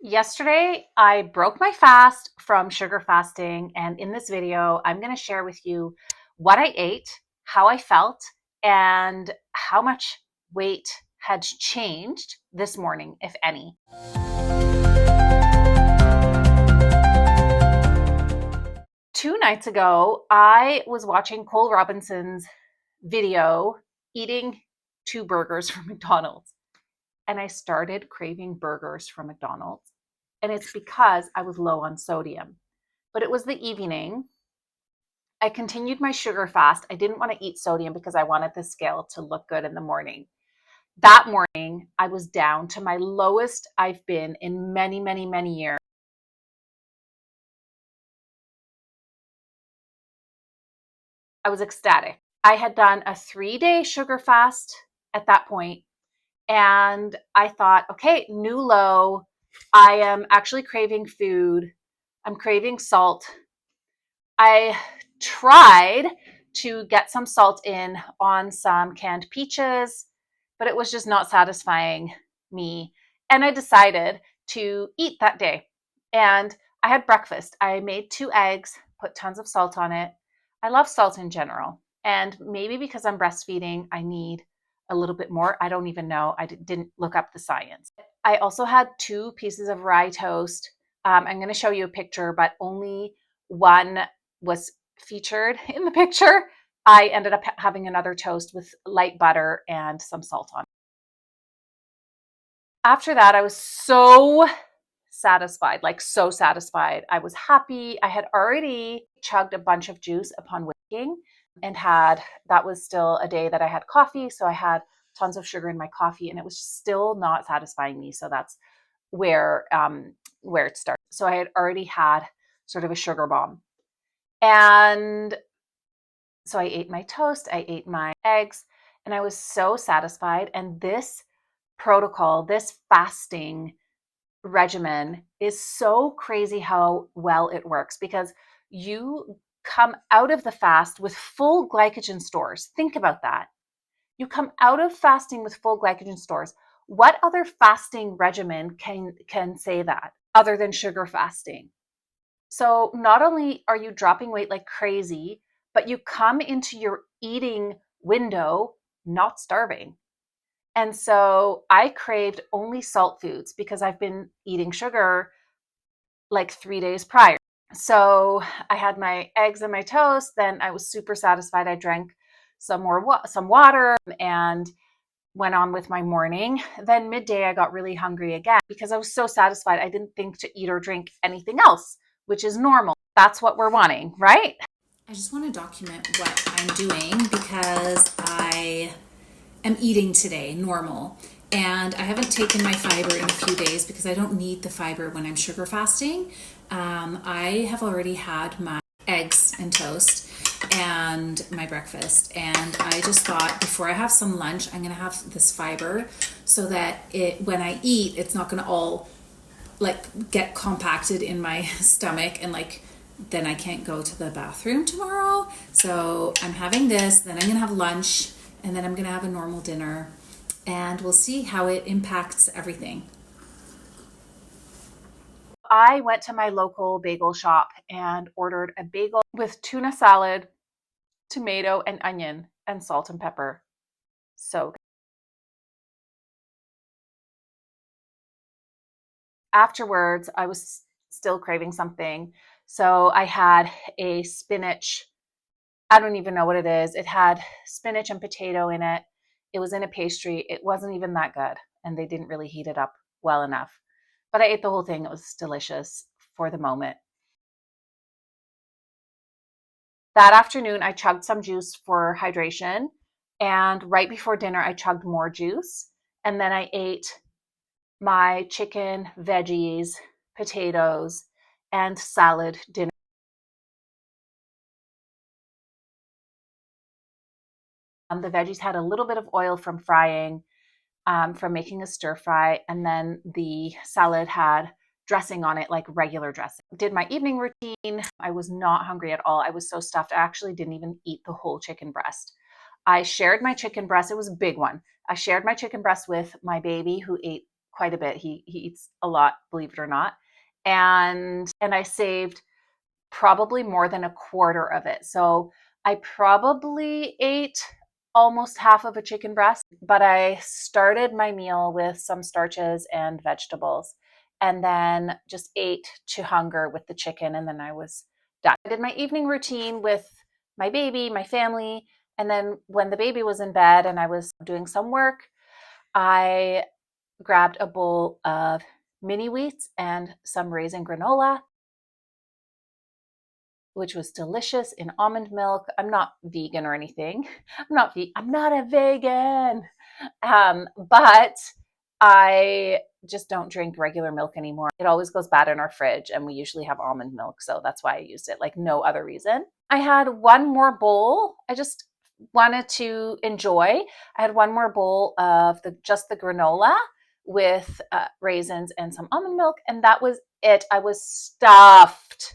Yesterday, I broke my fast from sugar fasting, and in this video, I'm going to share with you what I ate, how I felt, and how much weight had changed this morning, if any. Two nights ago, I was watching Cole Robinson's video eating two burgers from McDonald's, and I started craving burgers from McDonald's. And it's because I was low on sodium. But it was the evening. I continued my sugar fast. I didn't want to eat sodium because I wanted the scale to look good in the morning. That morning, I was down to my lowest I've been in many, many, many years. I was ecstatic. I had done a 3-day sugar fast at that point, and I thought, okay, new low. I am actually craving food. I'm craving salt. I tried to get some salt in on some canned peaches, but it was just not satisfying me. And I decided to eat that day. And I had breakfast. I made 2 eggs, put tons of salt on it. I love salt in general. And maybe because I'm breastfeeding, I need a little bit more. I don't even know. I didn't look up the science. I also had 2 pieces of rye toast. I'm going to show you a picture, but only one was featured in the picture. I ended up having another toast with light butter and some salt on it. After that, I was so satisfied, like so satisfied. I was happy. I had already chugged a bunch of juice upon waking and that was still a day that I had coffee. So I had tons of sugar in my coffee and it was still not satisfying me. So that's where it started. So I had already had sort of a sugar bomb. And so I ate my toast, I ate my eggs, and I was so satisfied. And this protocol, this fasting regimen is so crazy how well it works because you come out of the fast with full glycogen stores. Think about that. You come out of fasting with full glycogen stores. What other fasting regimen can say that other than sugar fasting? So not only are you dropping weight like crazy, but you come into your eating window not starving. And so I craved only salt foods because I've been eating sugar like 3 days prior. So I had my eggs and my toast. Then I was super satisfied. I drank some water and went on with my morning. Then midday, I got really hungry again because I was so satisfied. I didn't think to eat or drink anything else, which is normal. That's what we're wanting, right? I just want to document what I'm doing because I am eating today normal. And I haven't taken my fiber in a few days because I don't need the fiber when I'm sugar fasting. I have already had my eggs and toast and my breakfast. And I just thought before I have some lunch, I'm going to have this fiber so that when I eat, it's not going to all like get compacted in my stomach and like then I can't go to the bathroom tomorrow. So I'm having this, then I'm gonna have lunch, and then I'm gonna have a normal dinner, and we'll see how it impacts everything. I went to my local bagel shop and ordered a bagel with tuna salad, tomato and onion, and salt and pepper. So afterwards, I was still craving something. So I had a spinach. I don't even know what it is. It had spinach and potato in it. It was in a pastry. It wasn't even that good, and they didn't really heat it up well enough. But I ate the whole thing. It was delicious for the moment. That afternoon, I chugged some juice for hydration. And right before dinner, I chugged more juice. And then I ate my chicken, veggies, potatoes, and salad dinner. The veggies had a little bit of oil from frying, from making a stir fry, and then the salad had dressing on it, like regular dressing. Did my evening routine. I was not hungry at all. I was so stuffed. I actually didn't even eat the whole chicken breast. I shared my chicken breast. It was a big one. I shared my chicken breast with my baby who ate quite a bit. He eats a lot, believe it or not. And I saved probably more than a quarter of it. So I probably ate almost half of a chicken breast, but I started my meal with some starches and vegetables and then just ate to hunger with the chicken. And then I was done. I did my evening routine with my baby, my family. And then when the baby was in bed and I was doing some work, I grabbed a bowl of mini wheats and some raisin granola, which was delicious in almond milk. I'm not vegan or anything. I'm not a vegan. But I just don't drink regular milk anymore. It always goes bad in our fridge, and we usually have almond milk. So that's why I used it, like no other reason. I had one more bowl. I just wanted to enjoy. I had one more bowl of just the granola with raisins and some almond milk, and that was it. I was stuffed.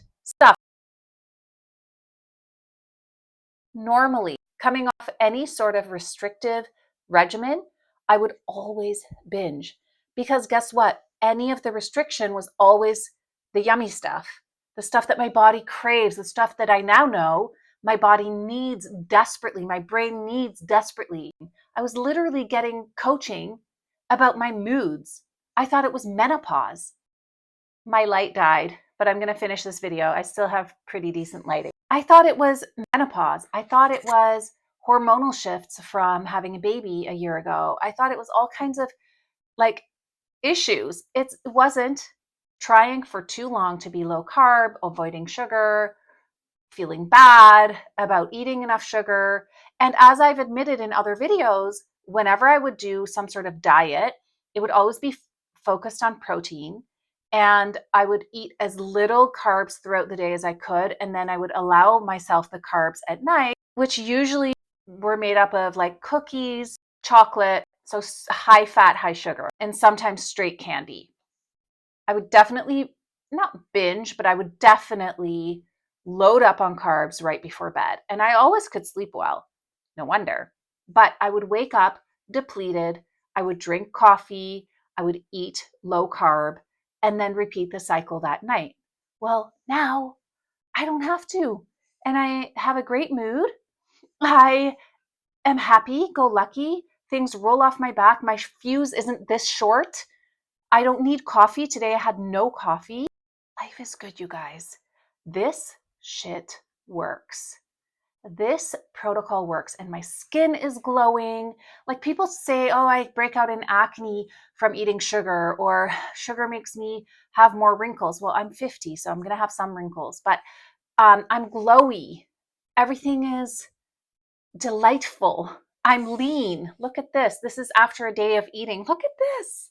Normally, coming off any sort of restrictive regimen, I would always binge because guess what? Any of the restriction was always the yummy stuff, the stuff that my body craves, the stuff that I now know my body needs desperately, my brain needs desperately. I was literally getting coaching about my moods. I thought it was menopause. My light died, but I'm going to finish this video. I still have pretty decent lighting. I thought it was menopause. I thought it was hormonal shifts from having a baby a year ago. I thought it was all kinds of like issues. It wasn't. Trying for too long to be low carb, avoiding sugar, feeling bad about eating enough sugar. And as I've admitted in other videos, whenever I would do some sort of diet, it would always be focused on protein. And I would eat as little carbs throughout the day as I could. And then I would allow myself the carbs at night, which usually were made up of like cookies, chocolate, so high fat, high sugar, and sometimes straight candy. I would definitely not binge, but I would definitely load up on carbs right before bed. And I always could sleep well. No wonder. But I would wake up depleted. I would drink coffee. I would eat low carb and then repeat the cycle that night. Well, now I don't have to. And I have a great mood. I am happy, go lucky. Things roll off my back. My fuse isn't this short. I don't need coffee. Today I had no coffee. Life is good, you guys. This shit works. This protocol works and my skin is glowing. Like people say, oh, I break out in acne from eating sugar or sugar makes me have more wrinkles. Well, I'm 50, so I'm going to have some wrinkles, but I'm glowy. Everything is delightful. I'm lean. Look at this. This is after a day of eating. Look at this.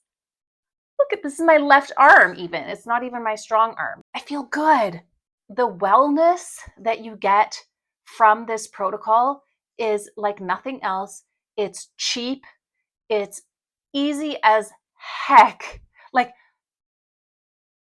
Look at this is my left arm even. It's not even my strong arm. I feel good. The wellness that you get from this protocol is like nothing else. It's cheap. It's easy as heck. Like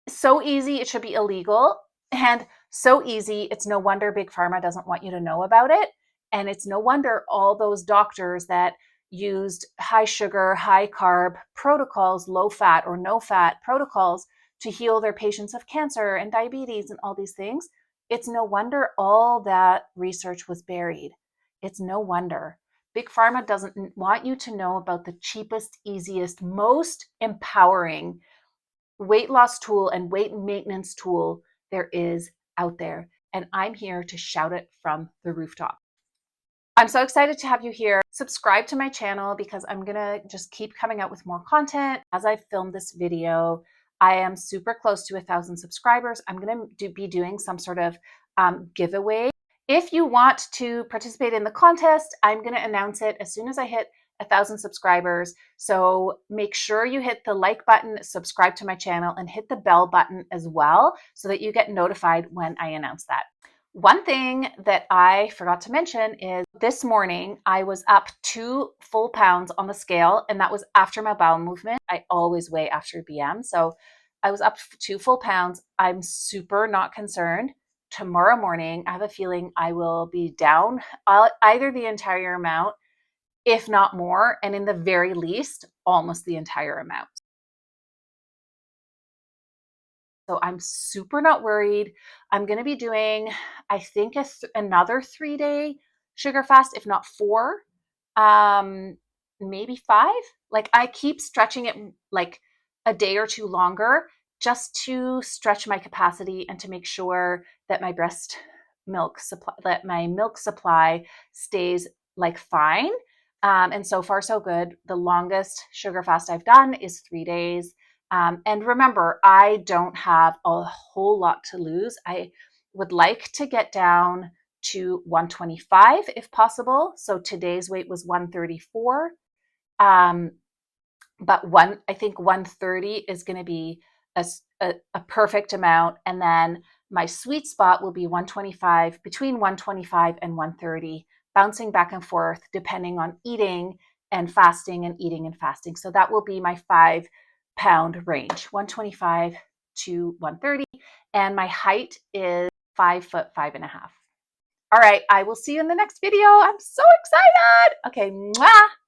so easy it should be illegal and so easy it's no wonder big pharma doesn't want you to know about it. And it's no wonder all those doctors that used high sugar, high carb protocols, low fat or no fat protocols to heal their patients of cancer and diabetes and all these things. It's no wonder all that research was buried. It's no wonder. Big Pharma doesn't want you to know about the cheapest, easiest, most empowering weight loss tool and weight maintenance tool there is out there. And I'm here to shout it from the rooftop. I'm so excited to have you here. Subscribe to my channel because I'm going to just keep coming out with more content. As I film this video, I am super close to 1,000 subscribers. I'm going to be doing some sort of giveaway. If you want to participate in the contest, I'm going to announce it as soon as I hit 1,000 subscribers. So make sure you hit the like button, subscribe to my channel, and hit the bell button as well so that you get notified when I announce that. One thing that I forgot to mention is this morning I was up 2 full pounds on the scale, and that was after my bowel movement. I always weigh after BM. So I was up 2 full pounds. I'm super not concerned. Tomorrow morning, I have a feeling I will be down either the entire amount, if not more, and in the very least, almost the entire amount. So I'm super not worried. I'm going to be doing, I think, another 3-day sugar fast, if not 4, maybe 5. Like I keep stretching it like a day or 2 longer just to stretch my capacity and to make sure that my milk supply stays like fine. And so far, so good. The longest sugar fast I've done is 3 days. And remember, I don't have a whole lot to lose. I would like to get down to 125 if possible. So today's weight was 134. Um, but I think 130 is going to be a perfect amount. And then my sweet spot will be 125, between 125 and 130, bouncing back and forth depending on eating and fasting and eating and fasting. So that will be my 5-pound range, 125 to 130. And my height is 5'5.5". All right, I will see you in the next video. I'm so excited. Okay, mwah.